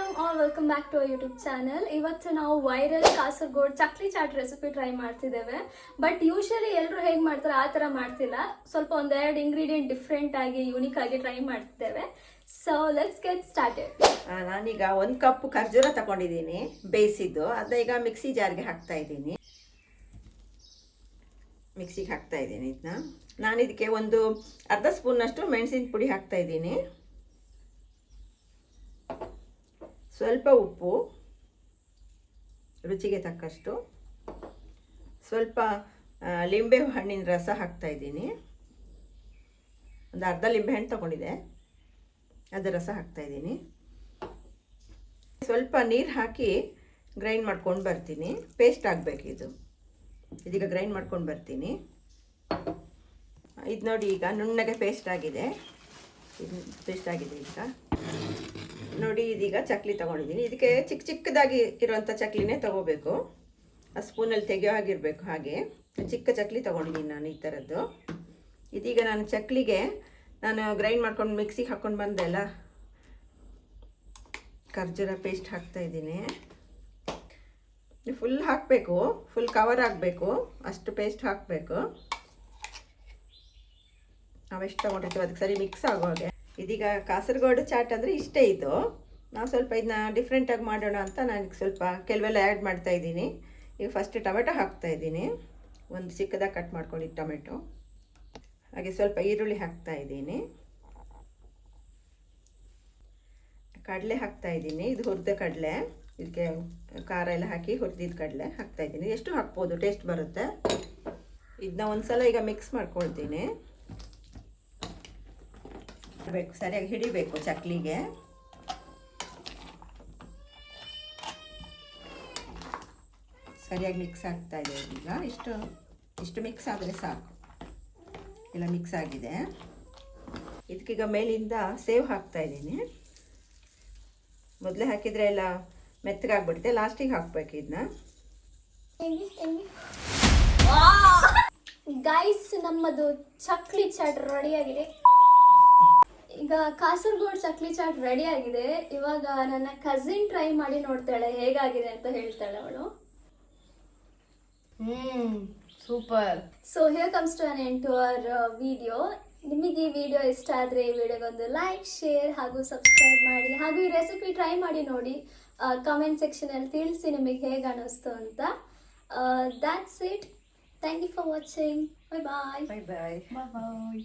All welcome back to YouTube channel. ಇವತ್ತು ನಾವು viral Kasaragod chakli chaat recipe try ಮಾಡ್ತಿದ್ದೇವೆ. ಬಟ್ ಯೂಶಲಿ ಎಲ್ಲರೂ ಹೇಗೆ ಮಾಡ್ತಾರೆ ಆ ಥರ ಮಾಡ್ತಿಲ್ಲ. ಸ್ವಲ್ಪ ಒಂದೆರಡು ಇಂಗ್ರೀಡಿಯೆಂಟ್ ಡಿಫ್ರೆಂಟ್ ಆಗಿ ಯೂನಿಕ್ ಆಗಿ ಟ್ರೈ ಮಾಡ್ತಿದ್ದೇವೆ. So let's get started. ನಾನೀಗ 1 ಕಪ್ ಖರ್ಜೂರ ತಗೊಂಡಿದ್ದೀನಿ ಬೇಯಿಸಿದ್ದು. ಅದನ್ನ ಈಗ ಮಿಕ್ಸಿ ಜಾರ್ಗೆ ಹಾಕ್ತಾ ಇದ್ದೀನಿ. ಮಿಕ್ಸಿಗೆ ಹಾಕ್ತಾ ಇದ್ದೀನಿ ಇದನ್ನ. ನಾನು ಇದಕ್ಕೆ ಒಂದು ಅರ್ಧ ಸ್ಪೂನ್ನಷ್ಟು ಮೆಣಸಿನ ಪುಡಿ ಹಾಕ್ತಾ ಇದ್ದೀನಿ. ಸ್ವಲ್ಪ ಉಪ್ಪು, ರುಚಿಗೆ ತಕ್ಕಷ್ಟು. ಸ್ವಲ್ಪ ಲಿಂಬೆ ಹಣ್ಣಿನ ರಸ ಹಾಕ್ತಾ ಇದ್ದೀನಿ. ಒಂದು ಅರ್ಧ ಲಿಂಬೆ ಹಣ್ಣು ತಗೊಂಡಿದೆ, ಅದರ ರಸ ಹಾಕ್ತಾ ಇದ್ದೀನಿ. ಸ್ವಲ್ಪ ನೀರು ಹಾಕಿ ಗ್ರೈಂಡ್ ಮಾಡ್ಕೊಂಡು ಬರ್ತೀನಿ. ಪೇಸ್ಟ್ ಆಗಬೇಕು ಇದು. ಇದೀಗ ಗ್ರೈಂಡ್ ಮಾಡ್ಕೊಂಡು ಬರ್ತೀನಿ. ಇದು ನೋಡಿ, ಈಗ ನುಣ್ಣಗೆ ಪೇಸ್ಟ್ ಆಗಿದೆ. ಇದು ಪೇಸ್ಟ್ ಆಗಿದೆ. ಈಗ ನೋಡಿ, ಇದೀಗ ಚಕ್ಲಿ ತೊಗೊಂಡಿದ್ದೀನಿ. ಇದಕ್ಕೆ ಚಿಕ್ಕ ಚಿಕ್ಕದಾಗಿ ಇರುವಂಥ ಚಕ್ಲಿನೇ ತೊಗೋಬೇಕು. ಆ ಸ್ಪೂನಲ್ಲಿ ತೆಗೆಯೋ ಆಗಿರಬೇಕು. ಹಾಗೆ ಚಿಕ್ಕ ಚಕ್ಲಿ ತೊಗೊಂಡಿದ್ದೀನಿ ನಾನು ಈ ಥರದ್ದು. ಇದೀಗ ನಾನು ಚಕ್ಲಿಗೆ ಗ್ರೈಂಡ್ ಮಾಡ್ಕೊಂಡು ಮಿಕ್ಸಿಗೆ ಹಾಕ್ಕೊಂಡು ಬಂದೆಲ್ಲ ಖರ್ಜೂರ ಪೇಸ್ಟ್ ಹಾಕ್ತಾಯಿದ್ದೀನಿ. ಫುಲ್ ಹಾಕಬೇಕು, ಫುಲ್ ಕವರ್ ಆಗಬೇಕು, ಅಷ್ಟು ಪೇಸ್ಟ್ ಹಾಕಬೇಕು. ನಾವೆಷ್ಟು ತೊಗೊಂಡಿರ್ತೀವಿ ಅದಕ್ಕೆ ಸರಿ ಮಿಕ್ಸ್ ಆಗೋ ಹಾಗೆ. ಇದೀಗ ಕಾಸರಗೋಡು ಚಾಟ್ ಅಂದರೆ ಇಷ್ಟೇ ಇದು. ನಾವು ಸ್ವಲ್ಪ ಇದನ್ನ ಡಿಫ್ರೆಂಟಾಗಿ ಮಾಡೋಣ ಅಂತ ನಾನು ಸ್ವಲ್ಪ ಕೆಲವೆಲ್ಲ ಆ್ಯಡ್ ಮಾಡ್ತಾಯಿದ್ದೀನಿ. ಈಗ ಫಸ್ಟ್ ಟೊಮೆಟೊ ಹಾಕ್ತಾಯಿದ್ದೀನಿ, ಒಂದು ಚಿಕ್ಕದಾಗಿ ಕಟ್ ಮಾಡ್ಕೊಂಡಿದ್ದು ಟೊಮೆಟೊ. ಹಾಗೆ ಸ್ವಲ್ಪ ಈರುಳ್ಳಿ ಹಾಕ್ತಾಯಿದ್ದೀನಿ. ಕಡಲೆ ಹಾಕ್ತಾಯಿದ್ದೀನಿ. ಇದು ಹುರಿದ ಕಡಲೆ. ಇದಕ್ಕೆ ಖಾರ ಎಲ್ಲ ಹಾಕಿ ಹುರಿದಿದ್ದ ಕಡಲೆ ಹಾಕ್ತಾಯಿದ್ದೀನಿ. ಎಷ್ಟು ಹಾಕ್ಬೋದು, ಟೇಸ್ಟ್ ಬರುತ್ತೆ. ಇದನ್ನ ಒಂದು ಸಲ ಈಗ ಮಿಕ್ಸ್ ಮಾಡ್ಕೊಳ್ತೀನಿ. ಸರಿಯಾಗಿ ಹಿಡಿಬೇಕು ಚಕ್ಲಿಗೆ. ಸರಿಯಾಗಿ ಮಿಕ್ಸ್ ಆಗ್ತಾ ಇದೆ. ಈಗ ಇಷ್ಟು ಮಿಕ್ಸ್ ಆದರೆ ಸಾಕು. ಎಲ್ಲ ಮಿಕ್ಸ್ ಆಗಿದೆ. ಇದಕ್ಕೀಗ ಮೇಲಿಂದ ಸೇವ್ ಹಾಕ್ತಾ ಇದ್ದೀನಿ. ಮೊದಲೇ ಹಾಕಿದರೆ ಎಲ್ಲ ಮೆತ್ತಗಾಗ್ಬಿಡುತ್ತೆ. ಲಾಸ್ಟಿಗೆ ಹಾಕ್ಬೇಕು ಇದನ್ನ. ಗೈಸ್, ನಮ್ಮದು ಚಕ್ಲಿ ಚಾಟ್ ರೆಡಿಯಾಗಿದೆ. ಈಗ ಕಾಸರಗೋಡು ಚಕ್ಲಿ ಚಾಟ್ ರೆಡಿ ಆಗಿದೆ. ಇವಾಗ ನನ್ನ ಕಸಿನ್ ಟ್ರೈ ಮಾಡಿ ನೋಡ್ತಾಳೆ ಹೇಗಾಗಿದೆ ಅಂತ ಹೇಳ್ತಾಳೆ ಅವಳು. Super. So here comes to an end to our video. ನಿಮಗೆ ಈ ವಿಡಿಯೋ ಇಷ್ಟ ಆದರೆ ಈ ವಿಡಿಯೋಗೊಂದು ಲೈಕ್, ಶೇರ್ ಹಾಗೂ ಸಬ್ಸ್ಕ್ರೈಬ್ ಮಾಡಿ. ಹಾಗೂ ಈ ರೆಸಿಪಿ ಟ್ರೈ ಮಾಡಿ ನೋಡಿ. ಕಮೆಂಟ್ ಸೆಕ್ಷನಲ್ಲಿ ತಿಳಿಸಿ ನಿಮಗೆ ಹೇಗೆ ಅನ್ನಿಸ್ತು ಅಂತ. That's it. Thank you for watching. Bye bye. Bye bye. Bye.